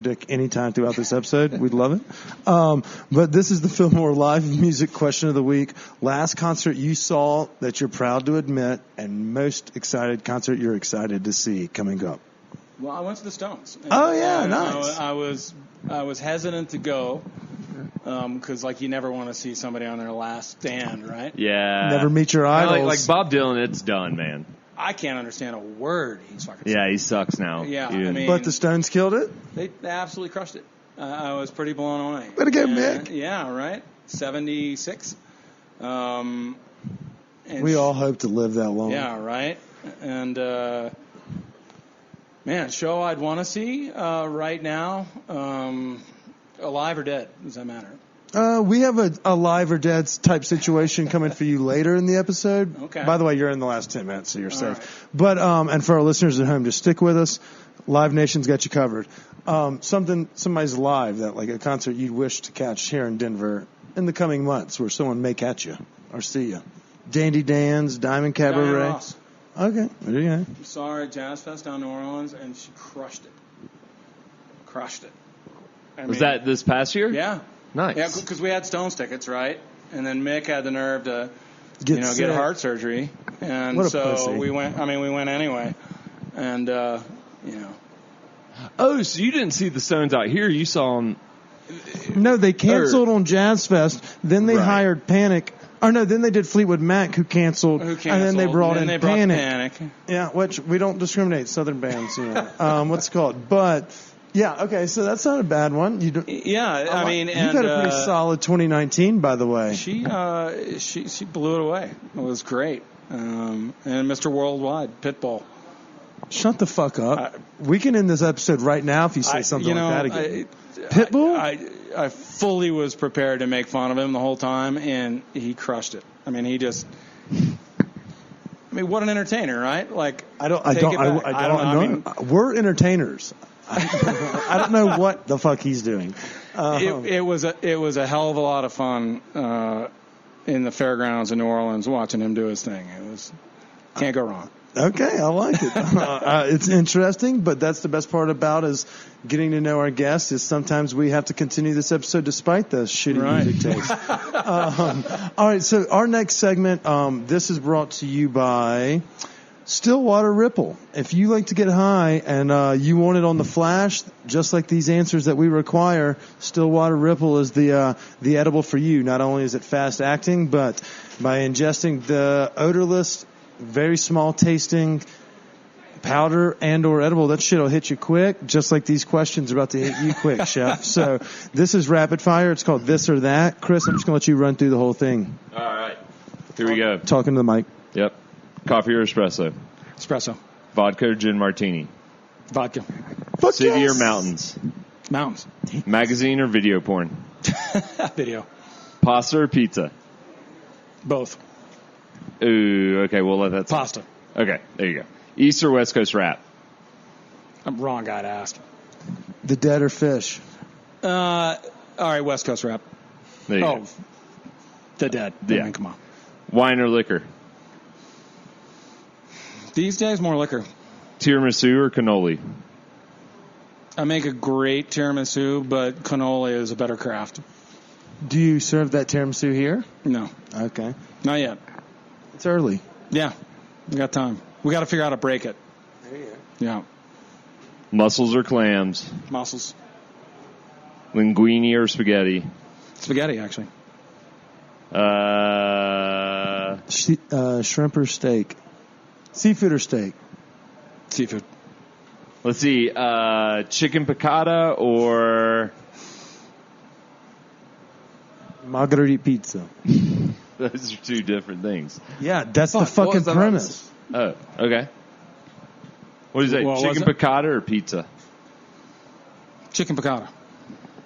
dick anytime throughout this episode. We'd love it. But this is the Fillmore Live Music Question of the Week. Last concert you saw that you're proud to admit, and most excited concert you're excited to see coming up. Well, I went to the Stones. Oh, yeah, nice. I was hesitant to go because, like, you never want to see somebody on their last stand, right? Yeah. Never meet your idols. Like Bob Dylan, it's done, man. I can't understand a word he's fucking saying. Yeah, he sucks now. Yeah, Dude. I mean, but the Stones killed it? They absolutely crushed it. I was pretty blown away. Way to go, Mick. Yeah, right? 76. And we all hope to live that long. Yeah, right? And, man, show I'd want to see right now, alive or dead, does that matter? We have a live or dead type situation coming for you later in the episode. Okay. By the way, you're in the last 10 minutes, so you're safe. Right. But, and for our listeners at home, just stick with us. Live Nation's got you covered. Somebody's live, that like a concert you'd wish to catch here in Denver in the coming months where someone may catch you or see you. Dandy Dan's, Diamond Cabaret. Diana Ross. Okay. There you go. Saw her at Jazz Fest down in New Orleans, and she crushed it. Crushed it. Was that this past year? Yeah. Nice. Yeah, because we had Stones tickets, right? And then Mick had the nerve to, Get get heart surgery, and What a so pussy. we went. I mean, we went anyway, and Oh, so you didn't see the Stones out here? You saw them. No, they canceled on Jazz Fest. Then they Right. hired Panic. Or no, then they did Fleetwood Mac, who canceled. And then they brought in Panic. Yeah, which we don't discriminate Southern bands, what's it called? But yeah, okay, so that's not a bad one. You don't, Yeah, I mean, you and got a pretty solid 2019, by the way. she blew it away. It was great. And Mr. Worldwide, Pitbull. Shut the fuck up. We can end this episode right now if you say something like that again. Pitbull? I fully was prepared to make fun of him the whole time, and he crushed it. I mean, what an entertainer, right? Like, I don't know. We're entertainers. I don't know what the fuck he's doing. It was a hell of a lot of fun in the fairgrounds in New Orleans watching him do his thing. It was can't go wrong. Okay, I like it. It's interesting, but that's the best part about is getting to know our guests is sometimes we have to continue this episode despite the shitty music taste. All right, so our next segment, this is brought to you by Stillwater Ripple. If you like to get high and you want it on the flash, just like these answers that we require, Stillwater Ripple is the edible for you. Not only is it fast acting, but by ingesting the odorless, very small tasting powder and or edible, that shit will hit you quick, just like these questions are about to hit you quick, Chef. So this is rapid fire. It's called This or That. Chris, I'm just going to let you run through the whole thing. All right. Here we go. Talking to the mic. Yep. Coffee or espresso? Espresso. Vodka or gin martini? Vodka. City or mountains? Mountains. Magazine or video porn? Video. Pasta or pizza? Both. Ooh, okay, we'll let that slide. Pasta. Okay, there you go. East or West Coast rap? I'm wrong guy to ask. The Dead or Fish? All right, West Coast rap. There you go. The Dead. Yeah. I mean, come on. Wine or liquor? These days, more liquor. Tiramisu or cannoli? I make a great tiramisu, but cannoli is a better craft. Do you serve that tiramisu here? No. Okay. Not yet. It's early. Yeah. We got time. We got to figure out how to break it. There you go. Yeah. Mussels or clams? Mussels. Linguine or spaghetti? Spaghetti, actually. Shrimp or steak? Seafood or steak? Seafood. Let's see. Chicken piccata or... Margherita pizza. Those are two different things. Yeah, that's the fucking premise. Oh, okay. What is it? Well, Chicken piccata or pizza? Chicken piccata.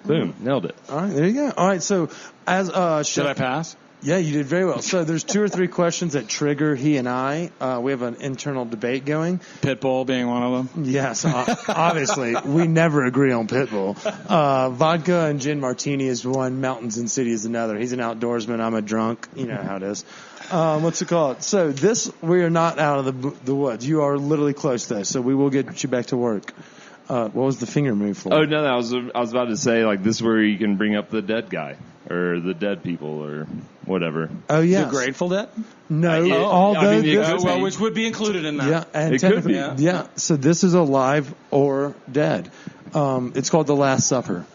Boom. Nailed it. All right, there you go. All right, so as Did I pass? Yeah, you did very well. So there's 2 or 3 questions that trigger he and I. We have an internal debate going. Pitbull being one of them. Yes, obviously. We never agree on Pitbull. Vodka and gin martini is one. Mountains and City is another. He's an outdoorsman. I'm a drunk. You know how it is. What's it called? So we are not out of the woods. You are literally close, though, so we will get you back to work. What was the finger move for? Oh no, I was about to say like this is where you can bring up the dead guy or the dead people or whatever. Oh yeah, The Grateful Dead? No, Yeah, although I mean, it this, could Well, be. which would be included in that. yeah, and It could be. technically, So this is alive or dead. It's called the Last Supper.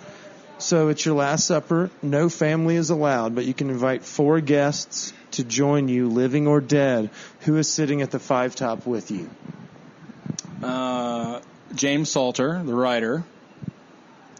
So it's your Last Supper. No family is allowed, but you can invite 4 guests to join you, living or dead. Who is sitting at the 5 top with you? James Salter, the writer.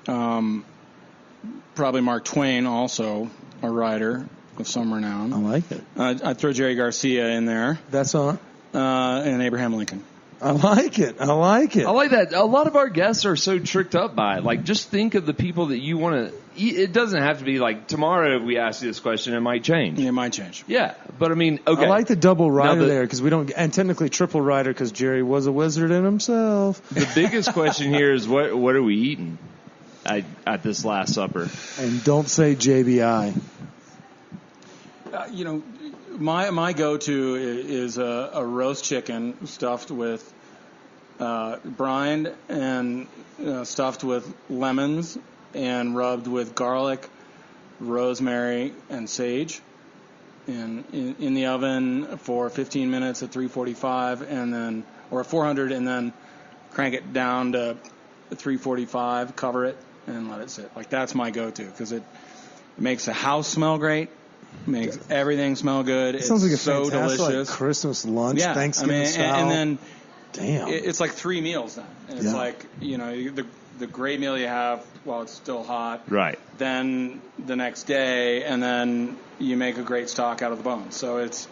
Probably Mark Twain, also a writer of some renown. I like it. I'd throw Jerry Garcia in there, That's on. and Abraham Lincoln. I like it. I like it. I like that. A lot of our guests are so tricked up by it. Like, just think of the people that you want to. It doesn't have to be like tomorrow. If we ask you this question, it might change. It might change. Yeah, but I mean, okay. I like the double rider the- there because we don't, and technically triple rider because Jerry was a wizard in himself. The biggest question here is what are we eating at this Last Supper? And don't say JBI. My go-to is a roast chicken stuffed with brined and stuffed with lemons and rubbed with garlic, rosemary, and sage, and in the oven for 15 minutes at 345, and then or 400, and then crank it down to 345, cover it, and let it sit. Like that's my go-to because it makes the house smell great. Makes everything smell good. It sounds like a so fantastic delicious. Christmas lunch, Yeah, Thanksgiving style. and then damn, it's like 3 meals then. It's Yeah. like the great meal you have while it's still hot. Right. Then the next day, and then you make a great stock out of the bones. So it's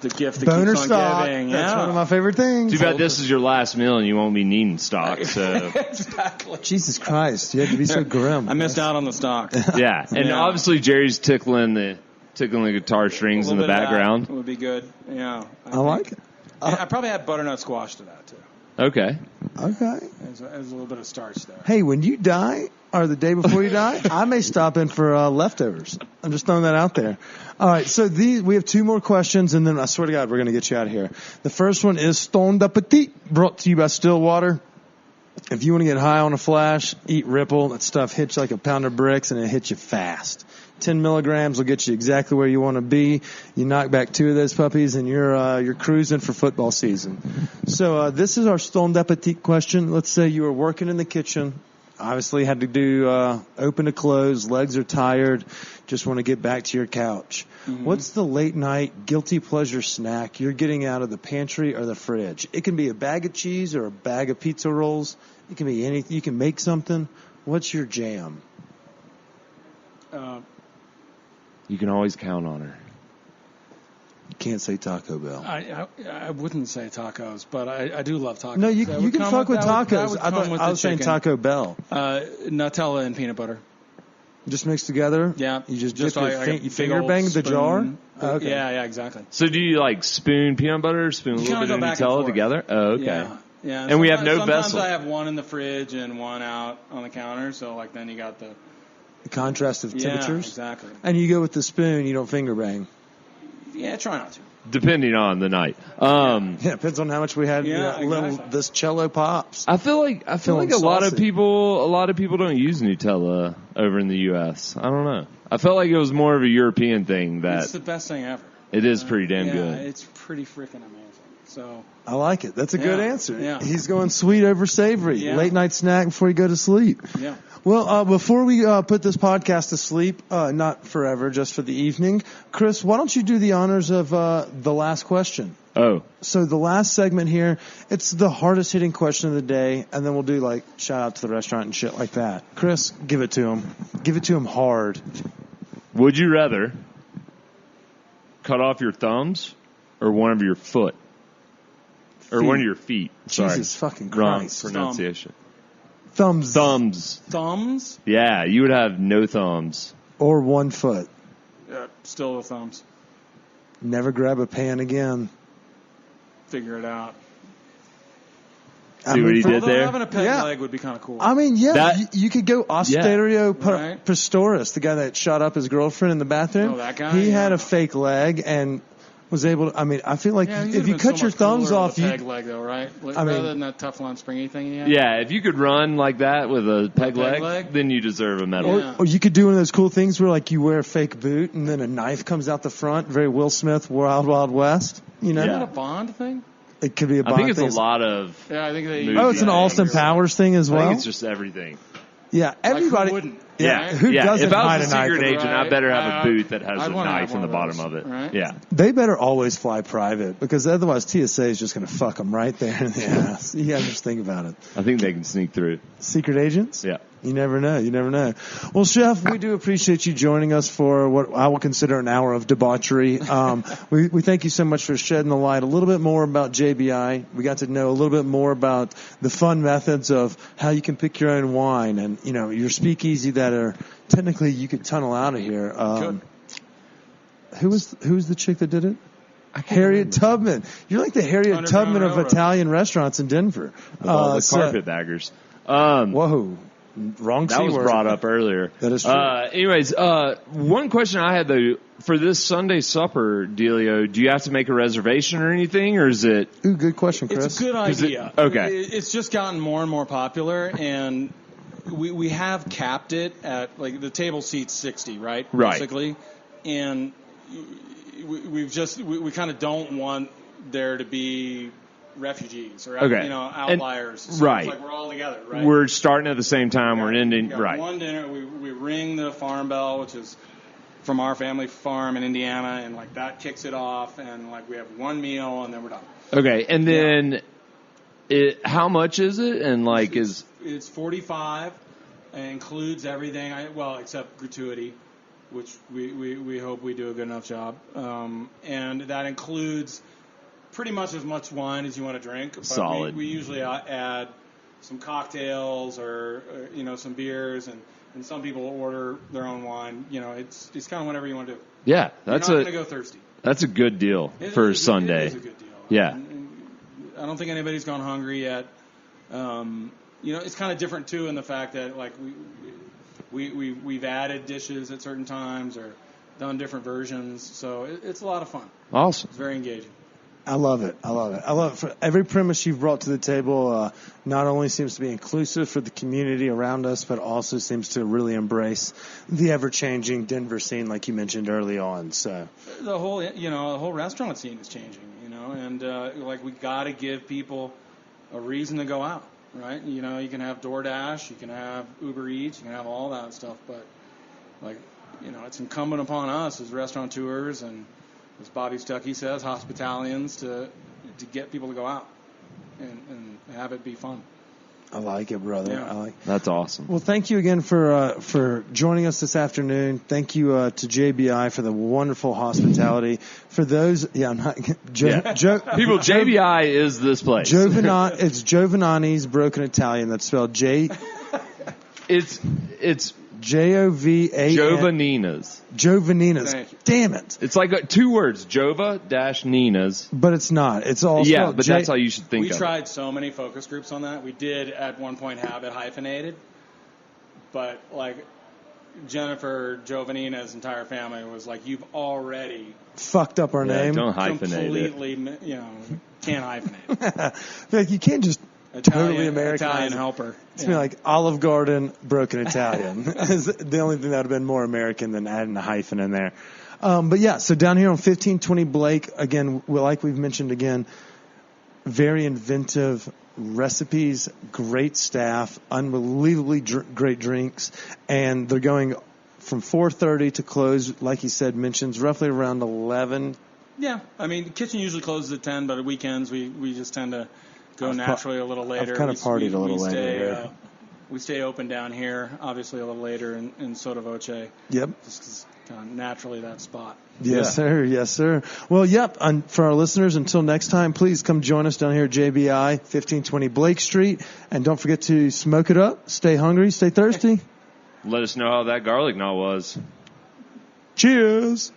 the gift that boner keeps on stock. giving. That's yeah. one of my favorite things. Too bad this is your last meal and you won't be needing stock. So Exactly. Jesus Christ, you had to be so grim. I missed out on the stock. yeah, and Yeah. obviously Jerry's tickling the guitar strings in the background. Would be good. Yeah. I like it. I probably had butternut squash to that too. Okay. Okay. There's a little bit of starch there. Hey, when you die, or the day before you die, I may stop in for leftovers. I'm just throwing that out there. All right, so we have 2 more questions, and then I swear to God, we're going to get you out of here. The first one is Stoned Appetit, brought to you by Stillwater. If you want to get high on a flash, eat Ripple. That stuff hits you like a pound of bricks, and it hits you fast. 10 milligrams will get you exactly where you want to be. You knock back 2 of those puppies, and you're cruising for football season. So this is our Stoned Appetit question. Let's say you were working in the kitchen. Obviously had to do open to close, legs are tired, just want to get back to your couch. Mm-hmm. What's the late night guilty pleasure snack you're getting out of the pantry or the fridge? It can be a bag of cheese or a bag of pizza rolls. It can be anything. You can make something. What's your jam? You can always count on her. You can't say Taco Bell. I wouldn't say tacos, but I do love tacos. No, you That can would fuck with that tacos. would I come with was the saying chicken. Taco Bell. Nutella and peanut butter. Just mixed together? Yeah. You just like you a big finger old bang the spoon. jar? Okay. Yeah, exactly. So do you like spoon peanut butter, spoon a You little kinda bit of go back and Nutella forth. together? Oh, okay. Yeah. And we have no sometimes vessel. I have one in the fridge and one out on the counter, so like then you got the The contrast of temperatures? Yeah, exactly. And you go with the spoon, you don't finger bang. Yeah, try not to. Depending on the night. Yeah, it depends on how much we had. Yeah, exactly. This cello pops. I feel like Feeling a lot of saucy. people don't use Nutella over in the U.S. I don't know. I felt like it was more of a European thing It's that the best thing ever. it is pretty damn Yeah, good. it's pretty freaking amazing. So I like it. That's a good Yeah, answer. yeah. He's going sweet over savory. Yeah. Late night snack before you go to sleep. yeah. Well, before we put this podcast to sleep, not forever, just for the evening, Chris, why don't you do the honors of the last question? Oh, So the last segment here, it's the hardest hitting question of the day, and then we'll do like shout out to the restaurant and shit like that. Chris, give it to him. Give it to him hard. would you rather cut off your thumbs or one of your foot? Or one of your feet. Sorry. Jesus fucking Wrong Christ. pronunciation. Thumbs. Thumbs? Yeah, you would have no thumbs. Or 1 foot. Yeah, still the thumbs. Never grab a pan again. Figure it out. See what he did Although there? having a peg Yeah. leg would be kind of cool. I mean, yeah, That- you could go Austerio Right. Pistorius, the guy that shot up his girlfriend in the bathroom. Oh, that guy? He had Yeah. a fake leg, and was able to, I mean, I feel like Yeah, if you cut your thumbs off, you peg leg though, right? Rather than that Teflon springy thing you had. Yeah, if you could run like that with a peg leg, then you deserve a medal. Or you could do one of those cool things where like you wear a fake boot and then a knife comes out the front, very Will Smith, Wild Wild West. You know, Is that a Bond thing? It could be a Bond thing. I think it's thing. a lot of. Yeah, I think they. Oh, it's an Austin Powers thing as well. I think it's just everything. Yeah, everybody. Like, who wouldn't? Yeah, who doesn't if I hide was a a knife? secret agent, I better have a boot that has I'd a wanna knife have in the one of bottom those, of it. right? Yeah. They better always fly private because otherwise TSA is just going to fuck them right there in the ass. You got to just think about it. I think they can sneak through. Secret agents? Yeah. You never know. You never know. Well, Chef, we do appreciate you joining us for what I will consider an hour of debauchery. We thank you so much for shedding the light a little bit more about JBI. We got to know a little bit more about the fun methods of how you can pick your own wine and, you know, your speakeasy that are technically you could tunnel out of here. Who was the chick that did it? Harriet Tubman. You're like the Harriet Tubman of Italian restaurants in Denver. With all the carpetbaggers. Whoa. Wrong C That was word. brought up earlier. That is true. Anyways, one question I had though for this Sunday supper dealio, do you have to make a reservation or anything, or is it? Ooh, good question, Chris. It's a good idea. Okay. It's just gotten more and more popular, and we have capped it at like the table seats 60, right? Right. Basically, and we kind of don't want there to be refugees or outliers. So right. It's like we're all together, right? We're starting at the same time. Yeah, we're ending right. One dinner, we ring the farm bell, which is from our family farm in Indiana, and like that kicks it off, and like we have one meal, and then we're done. Okay, and then how much is it? And like it's $45, and includes everything. Except gratuity, which we hope we do a good enough job, and that includes pretty much as much wine as you want to drink. But solid. We usually add some cocktails or some beers, and some people order their own wine. You know, it's kind of whatever you want to do. Yeah, that's You're not going to go thirsty. That's a good deal for Sunday. It is a good deal. Yeah. I don't think anybody's gone hungry yet. It's kind of different too in the fact that like we've added dishes at certain times or done different versions, so it's a lot of fun. Awesome. It's very engaging. I love it. For every premise you've brought to the table not only seems to be inclusive for the community around us, but also seems to really embrace the ever-changing Denver scene, like you mentioned early on. So the whole restaurant scene is changing, and we got to give people a reason to go out, right? You can have DoorDash, you can have Uber Eats, you can have all that stuff, but it's incumbent upon us as restaurateurs and, as Bobby Stuckey says, hospitalians to get people to go out and have it be fun. I like it, brother. Yeah. That's awesome. Well, thank you again for joining us this afternoon. Thank you to JBI for the wonderful hospitality. For those, People, JBI is this place. It's Jovanini's Broken Italian. That's spelled J. It's Jova. Jovanina's. Jovanina's. Damn it. It's like 2 words, Jova-Nina's. But it's not. It's all yeah, but that's how you should think of it. We tried so many focus groups on that. We did at one point have it hyphenated, but like Jennifer Jovanina's entire family was like, "You've already fucked up our name. Don't hyphenate completely, can't hyphenate. Like you can't just totally American Italian helper. It's been like Olive Garden, Broken Italian. Is the only thing that would have been more American than adding a hyphen in there. But yeah, so down here on 1520 Blake, again, like we've mentioned again, very inventive recipes, great staff, unbelievably great drinks, and they're going from 4:30 to close, like he said, mentions roughly around 11. Yeah, I mean, the kitchen usually closes at 10, but at weekends we just tend to go naturally a little later. I've kind of partied a little later. We stay open down here, obviously a little later in Sotto Voce. Yep. Just 'cause naturally that spot. Yes, sir. Yes, sir. Well, yep. For our listeners, until next time, please come join us down here at JBI, 1520 Blake Street. And don't forget to smoke it up, stay hungry, stay thirsty. Let us know how that garlic knot was. Cheers.